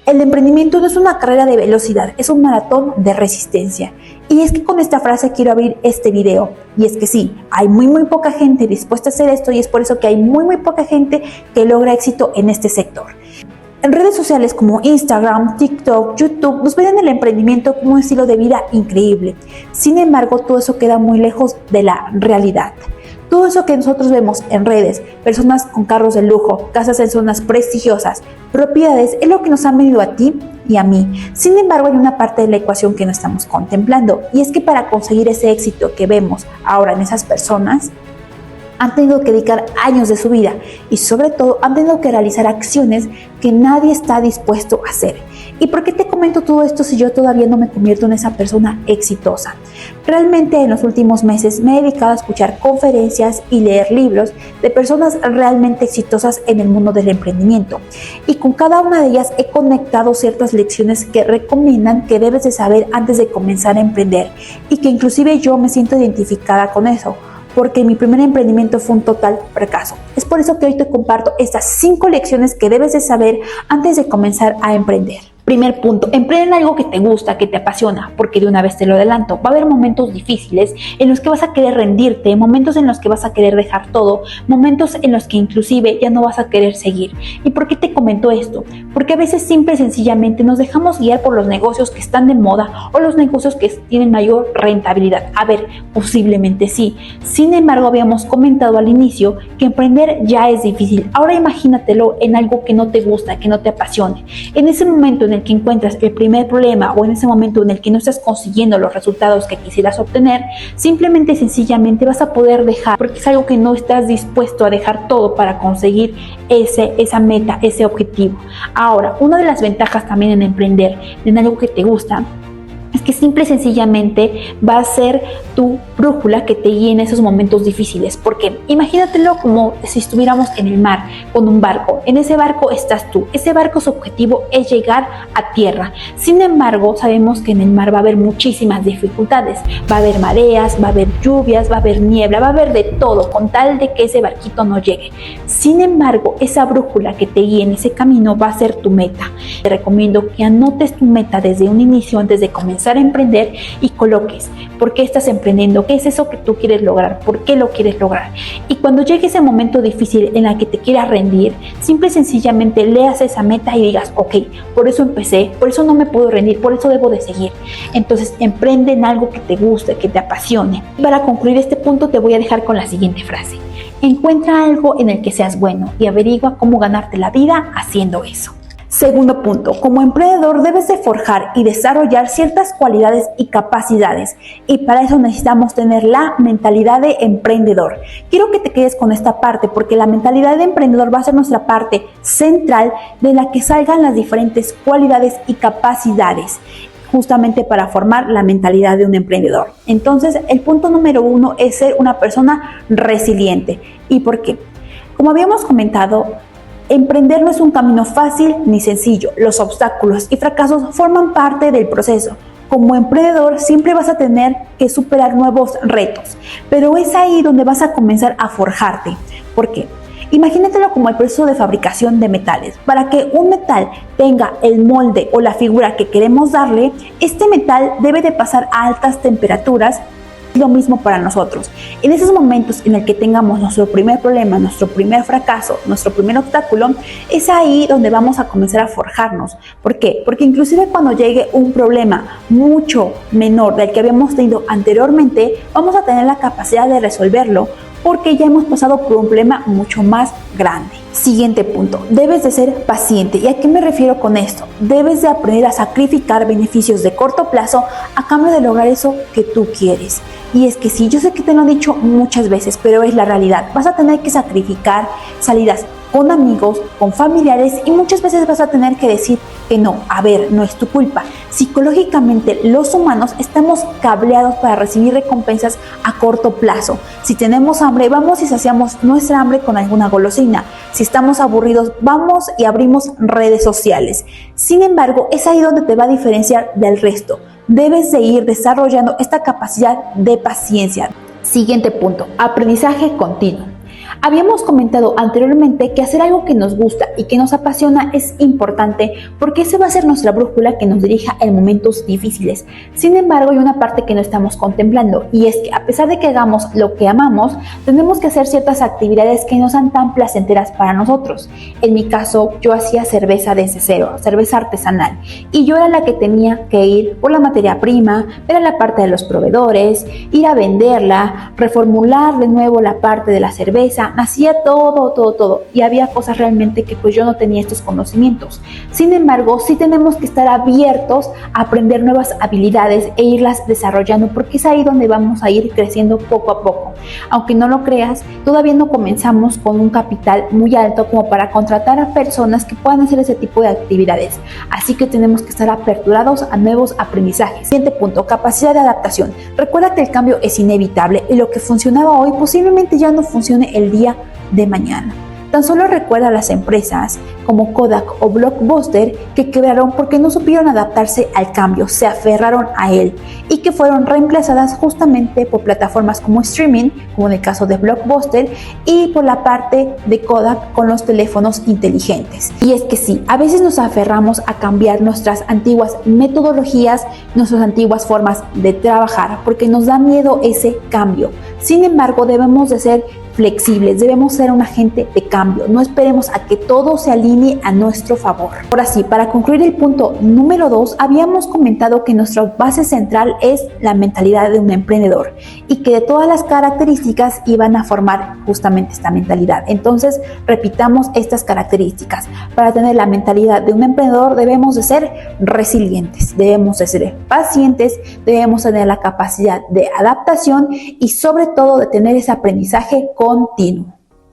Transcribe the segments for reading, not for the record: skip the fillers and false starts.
El emprendimiento no es una carrera de velocidad, es un maratón de resistencia. Y es que con esta frase quiero abrir este video. Y es que sí, hay muy poca gente dispuesta a hacer esto y es por eso que hay muy poca gente que logra éxito en este sector. En redes sociales como Instagram, TikTok, YouTube nos venden el emprendimiento como un estilo de vida increíble. Sin embargo, todo eso queda muy lejos de la realidad. Todo eso que nosotros vemos en redes, personas con carros de lujo, casas en zonas prestigiosas, propiedades, es lo que nos han venido a ti y a mí. Sin embargo, hay una parte de la ecuación que no estamos contemplando y es que para conseguir ese éxito que vemos ahora en esas personas, han tenido que dedicar años de su vida y sobre todo han tenido que realizar acciones que nadie está dispuesto a hacer. ¿Y por qué te comento todo esto si yo todavía no me convierto en esa persona exitosa? Realmente en los últimos meses me he dedicado a escuchar conferencias y leer libros de personas realmente exitosas en el mundo del emprendimiento. Y con cada una de ellas he conectado ciertas lecciones que recomiendan que debes de saber antes de comenzar a emprender y que inclusive yo me siento identificada con eso, porque mi primer emprendimiento fue un total fracaso. Es por eso que hoy te comparto estas 5 lecciones que debes de saber antes de comenzar a emprender. Primer punto, emprende en algo que te gusta, que te apasiona, porque de una vez te lo adelanto, va a haber momentos difíciles en los que vas a querer rendirte, momentos en los que vas a querer dejar todo, momentos en los que inclusive ya no vas a querer seguir. ¿Y por qué te comento esto? Porque a veces simple y sencillamente nos dejamos guiar por los negocios que están de moda o los negocios que tienen mayor rentabilidad. A ver, posiblemente sí. Sin embargo, habíamos comentado al inicio que emprender ya es difícil. Ahora imagínatelo en algo que no te gusta, que no te apasione. En ese momento en el que encuentras el primer problema o en ese momento en el que no estás consiguiendo los resultados que quisieras obtener, simplemente y sencillamente vas a poder dejar, porque es algo que no estás dispuesto a dejar todo para conseguir esa meta, ese objetivo. Ahora, una de las ventajas también en emprender en algo que te gusta es que simple y sencillamente va a ser tu brújula que te guíe en esos momentos difíciles. Porque imagínatelo como si estuviéramos en el mar con un barco. En ese barco estás tú. Ese barco, su objetivo es llegar a tierra. Sin embargo, sabemos que en el mar va a haber muchísimas dificultades. Va a haber mareas, va a haber lluvias, va a haber niebla, va a haber de todo con tal de que ese barquito no llegue. Sin embargo, esa brújula que te guíe en ese camino va a ser tu meta. Te recomiendo que anotes tu meta desde un inicio antes de comenzar a emprender y coloques por qué estás emprendiendo, qué es eso que tú quieres lograr, por qué lo quieres lograr. Y cuando llegue ese momento difícil en el que te quieras rendir, simple y sencillamente leas esa meta y digas, ok, por eso empecé, por eso no me puedo rendir, por eso debo de seguir. Entonces emprende en algo que te guste, que te apasione. Y para concluir este punto te voy a dejar con la siguiente frase: encuentra algo en el que seas bueno y averigua cómo ganarte la vida haciendo eso. Segundo punto, como emprendedor debes de forjar y desarrollar ciertas cualidades y capacidades y para eso necesitamos tener la mentalidad de emprendedor. Quiero que te quedes con esta parte porque la mentalidad de emprendedor va a ser nuestra parte central de la que salgan las diferentes cualidades y capacidades justamente para formar la mentalidad de un emprendedor. Entonces, el punto número 1 es ser una persona resiliente. ¿Y por qué? Como habíamos comentado, emprender no es un camino fácil ni sencillo. Los obstáculos y fracasos forman parte del proceso. Como emprendedor siempre vas a tener que superar nuevos retos, pero es ahí donde vas a comenzar a forjarte. ¿Por qué? Imagínatelo como el proceso de fabricación de metales. Para que un metal tenga el molde o la figura que queremos darle, este metal debe de pasar a altas temperaturas. Lo mismo para nosotros. En esos momentos en el que tengamos nuestro primer problema, nuestro primer fracaso, nuestro primer obstáculo, es ahí donde vamos a comenzar a forjarnos. ¿Por qué? Porque inclusive cuando llegue un problema mucho menor del que habíamos tenido anteriormente, vamos a tener la capacidad de resolverlo porque ya hemos pasado por un problema mucho más grande. Siguiente punto, debes de ser paciente. ¿Y a qué me refiero con esto? Debes de aprender a sacrificar beneficios de corto plazo a cambio de lograr eso que tú quieres. Y es que sí, yo sé que te lo he dicho muchas veces, pero es la realidad. Vas a tener que sacrificar salidas con amigos, con familiares y muchas veces vas a tener que decir que no, a ver, no es tu culpa. Psicológicamente los humanos estamos cableados para recibir recompensas a corto plazo. Si tenemos hambre, vamos y saciamos nuestra hambre con alguna golosina. Si estamos aburridos, vamos y abrimos redes sociales. Sin embargo, es ahí donde te va a diferenciar del resto. Debes de ir desarrollando esta capacidad de paciencia. Siguiente punto, aprendizaje continuo. Habíamos comentado anteriormente que hacer algo que nos gusta y que nos apasiona es importante porque ese va a ser nuestra brújula que nos dirija en momentos difíciles. Sin embargo, hay una parte que no estamos contemplando y es que a pesar de que hagamos lo que amamos, tenemos que hacer ciertas actividades que no sean tan placenteras para nosotros. En mi caso, yo hacía cerveza desde cero, cerveza artesanal, y yo era la que tenía que ir por la materia prima, ver a la parte de los proveedores, ir a venderla, reformular de nuevo la parte de la cerveza. Hacía todo y había cosas realmente que pues yo no tenía estos conocimientos. Sin embargo, sí tenemos que estar abiertos a aprender nuevas habilidades e irlas desarrollando porque es ahí donde vamos a ir creciendo poco a poco. Aunque no lo creas, todavía no comenzamos con un capital muy alto como para contratar a personas que puedan hacer ese tipo de actividades. Así que tenemos que estar aperturados a nuevos aprendizajes. Siguiente punto, capacidad de adaptación. Recuerda que el cambio es inevitable y lo que funcionaba hoy posiblemente ya no funcione el día de mañana. Tan solo recuerda a las empresas como Kodak o Blockbuster que quebraron porque no supieron adaptarse al cambio, se aferraron a él y que fueron reemplazadas justamente por plataformas como streaming, como en el caso de Blockbuster, y por la parte de Kodak con los teléfonos inteligentes. Y es que sí, a veces nos aferramos a cambiar nuestras antiguas metodologías, nuestras antiguas formas de trabajar porque nos da miedo ese cambio. Sin embargo, debemos de ser flexibles, debemos ser un agente de cambio, no esperemos a que todo se alinee a nuestro favor. Ahora sí, para concluir el punto número 2, habíamos comentado que nuestra base central es la mentalidad de un emprendedor y que de todas las características iban a formar justamente esta mentalidad. Entonces, repitamos estas características. Para tener la mentalidad de un emprendedor debemos de ser resilientes, debemos de ser pacientes, debemos tener la capacidad de adaptación y sobre todo de tener ese aprendizaje continuo.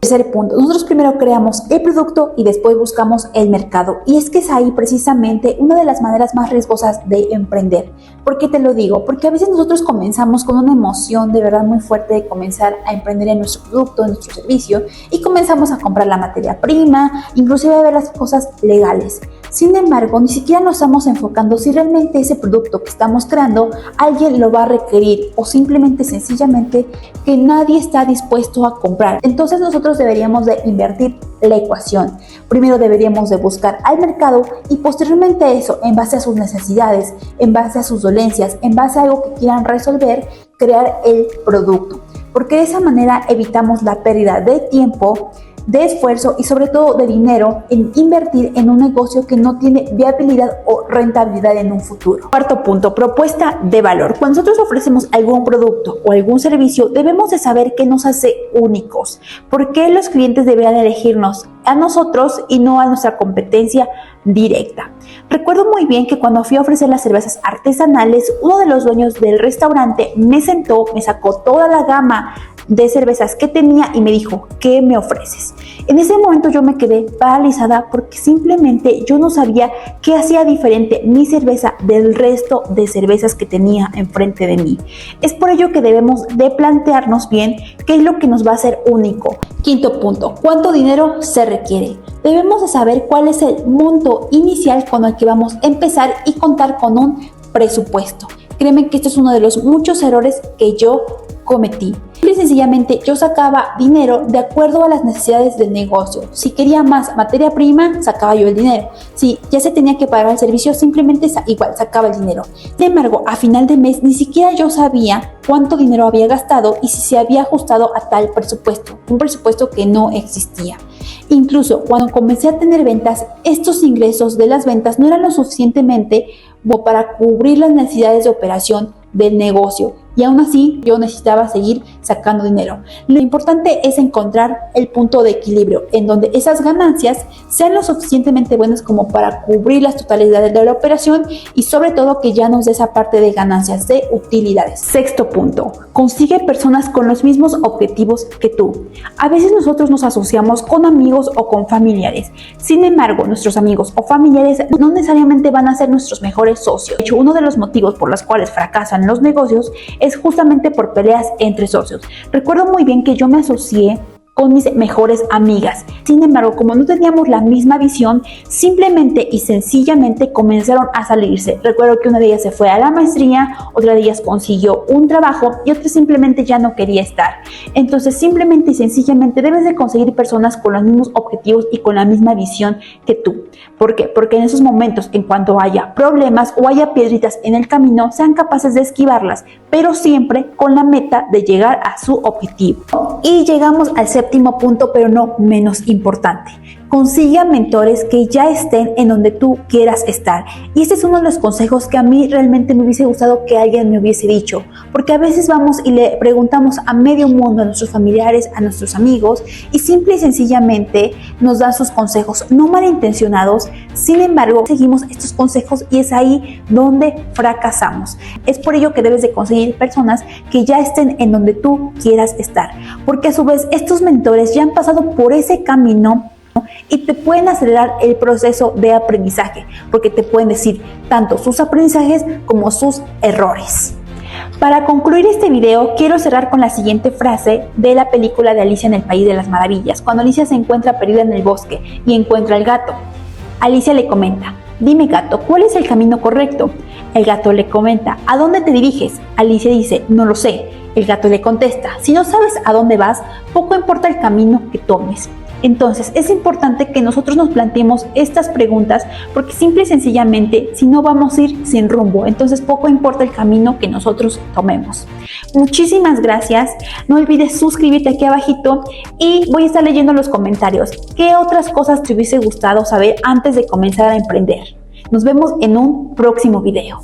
Tercer punto, nosotros primero creamos el producto y después buscamos el mercado. Y es que es ahí precisamente una de las maneras más riesgosas de emprender. ¿Por qué te lo digo? Porque a veces nosotros comenzamos con una emoción de verdad muy fuerte de comenzar a emprender en nuestro producto, en nuestro servicio, y comenzamos a comprar la materia prima, inclusive a ver las cosas legales. Sin embargo, ni siquiera nos estamos enfocando si realmente ese producto que estamos creando alguien lo va a requerir o simplemente sencillamente que nadie está dispuesto a comprar. Entonces nosotros deberíamos de invertir la ecuación. Primero deberíamos de buscar al mercado y posteriormente a eso, en base a sus necesidades, en base a sus dolencias, en base a algo que quieran resolver, crear el producto. Porque de esa manera evitamos la pérdida de tiempo, de esfuerzo y sobre todo de dinero en invertir en un negocio que no tiene viabilidad o rentabilidad en un futuro. Cuarto punto, propuesta de valor. Cuando nosotros ofrecemos algún producto o algún servicio, debemos de saber qué nos hace únicos. ¿Por qué los clientes deberían elegirnos a nosotros y no a nuestra competencia directa? Recuerdo muy bien que cuando fui a ofrecer las cervezas artesanales, uno de los dueños del restaurante me sentó, me sacó toda la gama de cervezas que tenía y me dijo, ¿qué me ofreces? En ese momento yo me quedé paralizada porque simplemente yo no sabía qué hacía diferente mi cerveza del resto de cervezas que tenía enfrente de mí. Es por ello que debemos de plantearnos bien qué es lo que nos va a hacer único. Quinto punto, ¿cuánto dinero se requiere? Debemos de saber cuál es el monto inicial con el que vamos a empezar y contar con un presupuesto. Créeme que esto es uno de los muchos errores que yo cometí. Y sencillamente yo sacaba dinero de acuerdo a las necesidades del negocio. Si quería más materia prima, sacaba yo el dinero. Si ya se tenía que pagar el servicio, simplemente igual sacaba el dinero. Sin embargo, a final de mes ni siquiera yo sabía cuánto dinero había gastado y si se había ajustado a tal presupuesto, un presupuesto que no existía. Incluso cuando comencé a tener ventas, estos ingresos de las ventas no eran lo suficientemente como para cubrir las necesidades de operación del negocio. Y aún así yo necesitaba seguir sacando dinero. Lo importante es encontrar el punto de equilibrio en donde esas ganancias sean lo suficientemente buenas como para cubrir las totalidades de la operación y sobre todo que ya nos dé esa parte de ganancias de utilidades. Sexto punto, consigue personas con los mismos objetivos que tú. A veces nosotros nos asociamos con amigos o con familiares. Sin embargo, nuestros amigos o familiares no necesariamente van a ser nuestros mejores socios. De hecho, uno de los motivos por los cuales fracasan los negocios es justamente por peleas entre socios. Recuerdo muy bien que yo me asocié con mis mejores amigas. Sin embargo, como no teníamos la misma visión, simplemente y sencillamente comenzaron a salirse. Recuerdo que una de ellas se fue a la maestría, otra de ellas consiguió un trabajo y otra simplemente ya no quería estar. Entonces, simplemente y sencillamente debes de conseguir personas con los mismos objetivos y con la misma visión que tú. ¿Por qué? Porque en esos momentos, en cuanto haya problemas o haya piedritas en el camino, sean capaces de esquivarlas, pero siempre con la meta de llegar a su objetivo. Y llegamos al séptimo punto, pero no menos importante. Consiga mentores que ya estén en donde tú quieras estar. Y este es uno de los consejos que a mí realmente me hubiese gustado que alguien me hubiese dicho. Porque a veces vamos y le preguntamos a medio mundo, a nuestros familiares, a nuestros amigos, y simple y sencillamente nos dan sus consejos, no malintencionados. Sin embargo, seguimos estos consejos y es ahí donde fracasamos. Es por ello que debes de conseguir personas que ya estén en donde tú quieras estar. Porque a su vez, estos mentores ya han pasado por ese camino y te pueden acelerar el proceso de aprendizaje, porque te pueden decir tanto sus aprendizajes como sus errores. Para concluir este video, quiero cerrar con la siguiente frase de la película de Alicia en el País de las Maravillas, cuando Alicia se encuentra perdida en el bosque y encuentra al gato. Alicia le comenta: dime, gato, ¿cuál es el camino correcto? El gato le comenta: ¿a dónde te diriges? Alicia dice: no lo sé. El gato le contesta: si no sabes a dónde vas, poco importa el camino que tomes. Entonces, es importante que nosotros nos planteemos estas preguntas, porque simple y sencillamente, si no, vamos a ir sin rumbo. Entonces, poco importa el camino que nosotros tomemos. Muchísimas gracias. No olvides suscribirte aquí abajito y voy a estar leyendo los comentarios. ¿Qué otras cosas te hubiese gustado saber antes de comenzar a emprender? Nos vemos en un próximo video.